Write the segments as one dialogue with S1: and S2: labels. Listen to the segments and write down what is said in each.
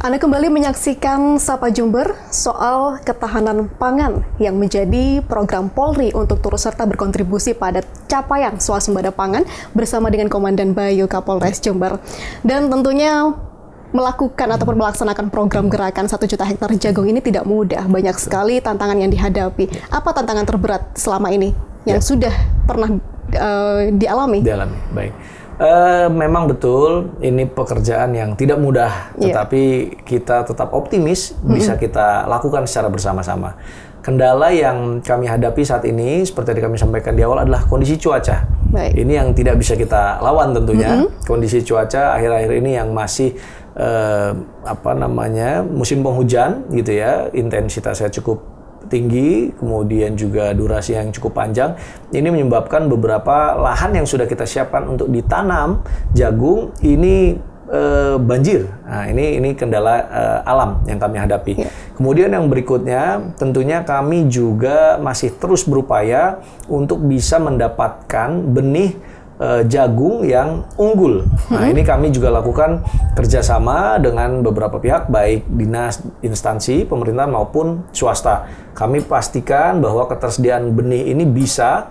S1: Anda kembali menyaksikan Sapa Jember soal ketahanan pangan yang menjadi program Polri untuk turut serta berkontribusi pada capaian swasembada pangan bersama dengan Komandan Bayu Kapolres Jember. Dan tentunya melakukan ataupun melaksanakan program gerakan 1 juta hektar jagung ini tidak mudah. Banyak sekali tantangan yang dihadapi. Apa tantangan terberat selama ini yang sudah pernah dialami?
S2: Baik. Memang betul ini pekerjaan yang tidak mudah, tetapi kita tetap optimis bisa kita lakukan secara bersama-sama. Kendala yang kami hadapi saat ini, seperti yang kami sampaikan di awal, adalah kondisi cuaca. Baik. Ini yang tidak bisa kita lawan tentunya. Kondisi cuaca akhir-akhir ini yang masih musim penghujan gitu ya, intensitasnya cukup tinggi, kemudian juga durasi yang cukup panjang. Ini menyebabkan beberapa lahan yang sudah kita siapkan untuk ditanam jagung ini banjir. Nah, ini kendala alam yang kami hadapi. Kemudian yang berikutnya, tentunya kami juga masih terus berupaya untuk bisa mendapatkan benih jagung yang unggul. Nah, ini kami juga lakukan kerjasama dengan beberapa pihak, baik dinas, instansi, pemerintah maupun swasta. Kami pastikan bahwa ketersediaan benih ini bisa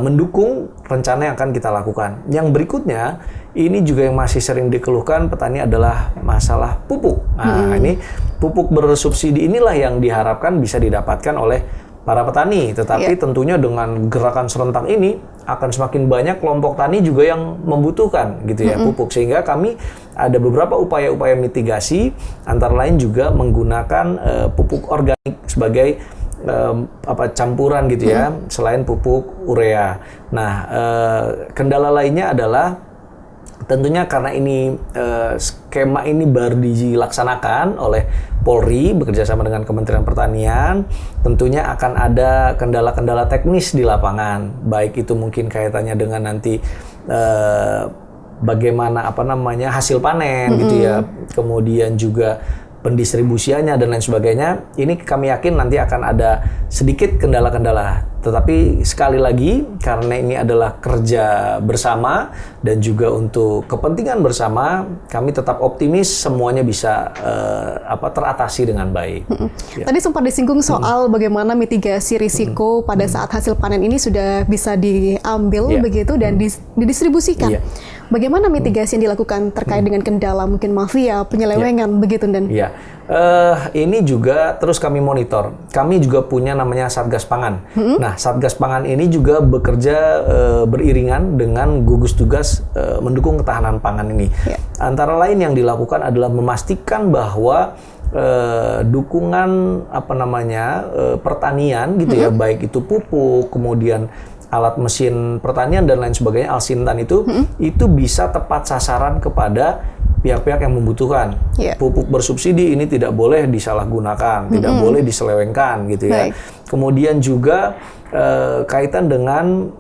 S2: mendukung rencana yang akan kita lakukan. Yang berikutnya, ini juga yang masih sering dikeluhkan petani adalah masalah pupuk. Nah, ini pupuk bersubsidi inilah yang diharapkan bisa didapatkan oleh para petani, tetapi tentunya dengan gerakan serentak ini akan semakin banyak kelompok tani juga yang membutuhkan gitu ya pupuk, sehingga kami ada beberapa upaya-upaya mitigasi, antara lain juga menggunakan pupuk organik sebagai campuran gitu ya, selain pupuk urea. Nah, kendala lainnya adalah tentunya karena ini skema ini baru dilaksanakan oleh Polri bekerjasama dengan Kementerian Pertanian, tentunya akan ada kendala-kendala teknis di lapangan, baik itu mungkin kaitannya dengan nanti bagaimana hasil panen gitu ya, kemudian juga pendistribusiannya dan lain sebagainya. Ini kami yakin nanti akan ada sedikit kendala-kendala. Tetapi sekali lagi, karena ini adalah kerja bersama dan juga untuk kepentingan bersama, kami tetap optimis semuanya bisa teratasi dengan baik.
S1: Tadi sempat disinggung soal bagaimana mitigasi risiko pada saat hasil panen ini sudah bisa diambil begitu dan didistribusikan. Bagaimana mitigasi yang dilakukan terkait dengan kendala mungkin mafia, penyelewengan begitu dan?
S2: Ini juga terus kami monitor. Kami juga punya namanya Satgas Pangan. Nah, Satgas Pangan ini juga bekerja beriringan dengan gugus tugas mendukung ketahanan pangan ini. Antara lain yang dilakukan adalah memastikan bahwa dukungan pertanian gitu ya, baik itu pupuk, kemudian alat mesin pertanian dan lain sebagainya, Alsintan itu bisa tepat sasaran kepada pihak-pihak yang membutuhkan. Pupuk bersubsidi ini tidak boleh disalahgunakan, tidak boleh diselewengkan gitu ya. Kemudian juga kaitan dengan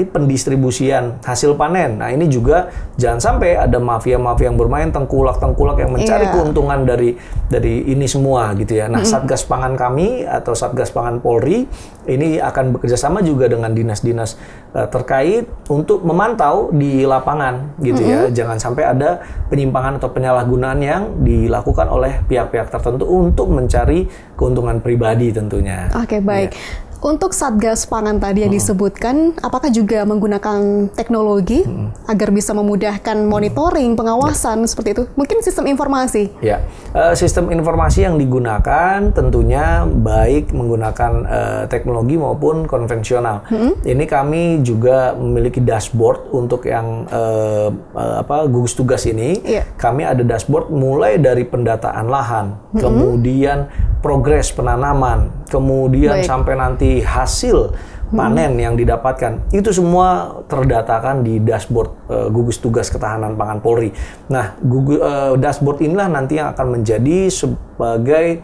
S2: pendistribusian hasil panen. Nah, ini juga jangan sampai ada mafia-mafia yang bermain tengkulak-tengkulak yang mencari keuntungan dari ini semua gitu ya. Nah, Satgas Pangan kami atau Satgas Pangan Polri ini akan bekerja sama juga dengan dinas-dinas terkait untuk memantau di lapangan gitu ya. Jangan sampai ada penyimpangan atau penyalahgunaan yang dilakukan oleh pihak-pihak tertentu untuk mencari keuntungan pribadi tentunya.
S1: Oke, baik. Untuk Satgas Pangan tadi yang disebutkan, apakah juga menggunakan teknologi agar bisa memudahkan monitoring, pengawasan seperti itu? Mungkin sistem informasi?
S2: Sistem informasi yang digunakan tentunya baik menggunakan teknologi maupun konvensional. Ini kami juga memiliki dashboard untuk yang gugus tugas ini. Kami ada dashboard mulai dari pendataan lahan, kemudian progres penanaman, kemudian sampai nanti hasil panen yang didapatkan, itu semua terdatakan di dashboard gugus tugas ketahanan pangan Polri. Nah, dashboard inilah nanti yang akan menjadi sebagai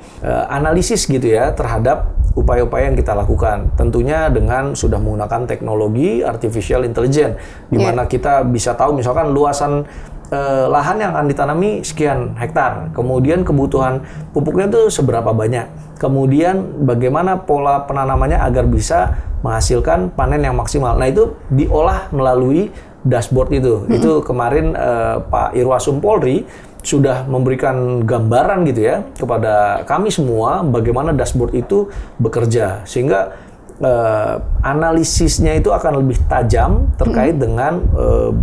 S2: analisis gitu ya terhadap upaya-upaya yang kita lakukan. Tentunya dengan sudah menggunakan teknologi artificial intelligence, di mana kita bisa tahu misalkan luasan lahan yang akan ditanami sekian hektar, kemudian kebutuhan pupuknya itu seberapa banyak, kemudian bagaimana pola penanamannya agar bisa menghasilkan panen yang maksimal. Nah, itu diolah melalui dashboard itu. Itu kemarin Pak Irwasum Polri sudah memberikan gambaran gitu ya kepada kami semua bagaimana dashboard itu bekerja, sehingga analisisnya itu akan lebih tajam terkait dengan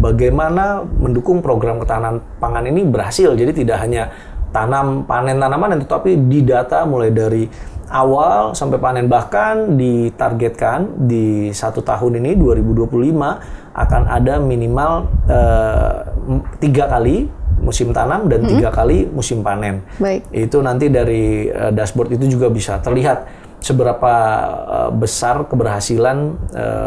S2: bagaimana mendukung program ketahanan pangan ini berhasil. Jadi tidak hanya panen tanaman, tetapi didata mulai dari awal sampai panen, bahkan ditargetkan di 1 tahun ini 2025 akan ada minimal 3 kali musim tanam dan 3 kali musim panen.
S1: Baik.
S2: Itu nanti dari dashboard itu juga bisa terlihat seberapa besar keberhasilan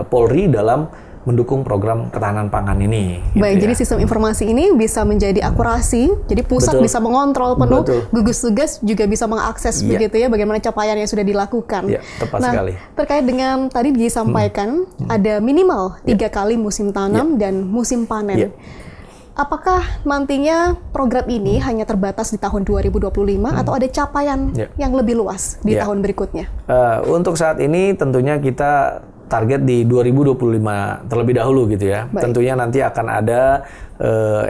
S2: Polri dalam mendukung program ketahanan pangan ini.
S1: Baik,
S2: gitu
S1: jadi
S2: ya.
S1: sistem informasi ini bisa menjadi akurasi, jadi pusat
S2: Betul.
S1: bisa mengontrol penuh,
S2: Betul.
S1: gugus tugas juga bisa mengakses
S2: Iya.
S1: begitu ya bagaimana capaian yang sudah dilakukan.
S2: Iya, tepat
S1: nah,
S2: sekali.
S1: terkait dengan tadi disampaikan ada minimal 3 kali musim tanam dan musim panen.
S2: Iya.
S1: Apakah nantinya program ini hanya terbatas di tahun 2025 atau ada capaian
S2: Iya.
S1: yang lebih luas di
S2: Iya.
S1: tahun berikutnya?
S2: Untuk saat ini tentunya kita target di 2025 terlebih dahulu gitu ya.
S1: Baik.
S2: Tentunya nanti akan ada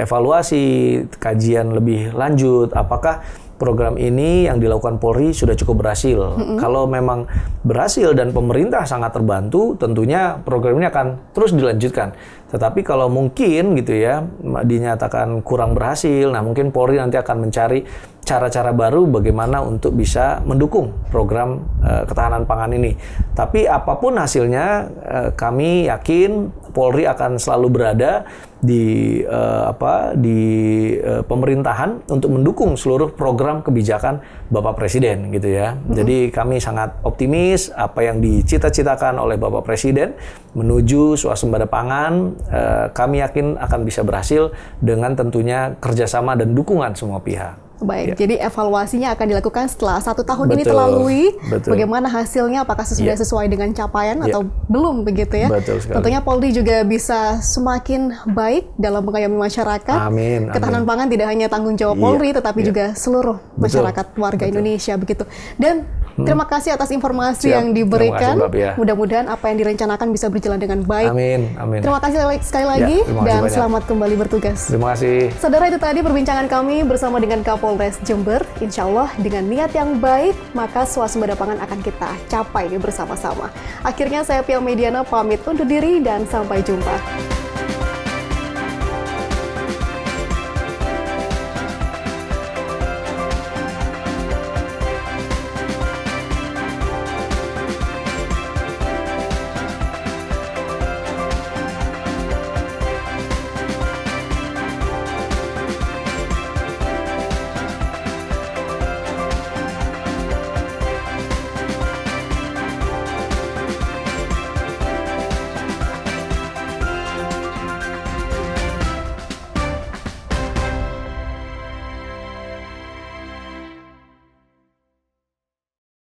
S2: evaluasi, kajian lebih lanjut apakah program ini yang dilakukan Polri sudah cukup berhasil. Kalau memang berhasil dan pemerintah sangat terbantu, tentunya program ini akan terus dilanjutkan. Tetapi kalau mungkin gitu ya dinyatakan kurang berhasil, nah mungkin Polri nanti akan mencari cara-cara baru bagaimana untuk bisa mendukung program ketahanan pangan ini. Tapi apapun hasilnya, kami yakin Polri akan selalu berada di pemerintahan untuk mendukung seluruh program kebijakan Bapak Presiden gitu ya. Jadi kami sangat optimis apa yang dicita-citakan oleh Bapak Presiden menuju swasembada pangan, kami yakin akan bisa berhasil dengan tentunya kerjasama dan dukungan semua pihak.
S1: Baik,
S2: Ya.
S1: jadi evaluasinya akan dilakukan setelah 1 tahun ini
S2: Betul,
S1: terlalui.
S2: betul.
S1: Bagaimana hasilnya, apakah sudah
S2: Ya.
S1: sesuai dengan capaian
S2: Ya.
S1: atau belum begitu ya?
S2: Betul sekali.
S1: Tentunya Polri juga bisa semakin baik dalam mengayomi masyarakat.
S2: Amin,
S1: Ketahanan
S2: amin.
S1: pangan tidak hanya tanggung jawab
S2: Iya,
S1: Polri, tetapi
S2: iya.
S1: juga seluruh
S2: Betul,
S1: masyarakat warga
S2: betul.
S1: Indonesia begitu. Dan terima kasih atas informasi
S2: Siap.
S1: yang diberikan.
S2: Terima kasih, Mbak Pia.
S1: Mudah-mudahan apa yang direncanakan bisa berjalan dengan baik.
S2: Amin, amin.
S1: Terima kasih sekali lagi
S2: terima kasih
S1: dan
S2: banyak.
S1: selamat kembali bertugas.
S2: Terima kasih.
S1: Saudara, itu tadi perbincangan kami bersama dengan Kapolres Jember. Insya Allah dengan niat yang baik, maka swasembada pangan akan kita capai bersama-sama. Akhirnya saya Pia Mediana pamit undur diri dan sampai jumpa.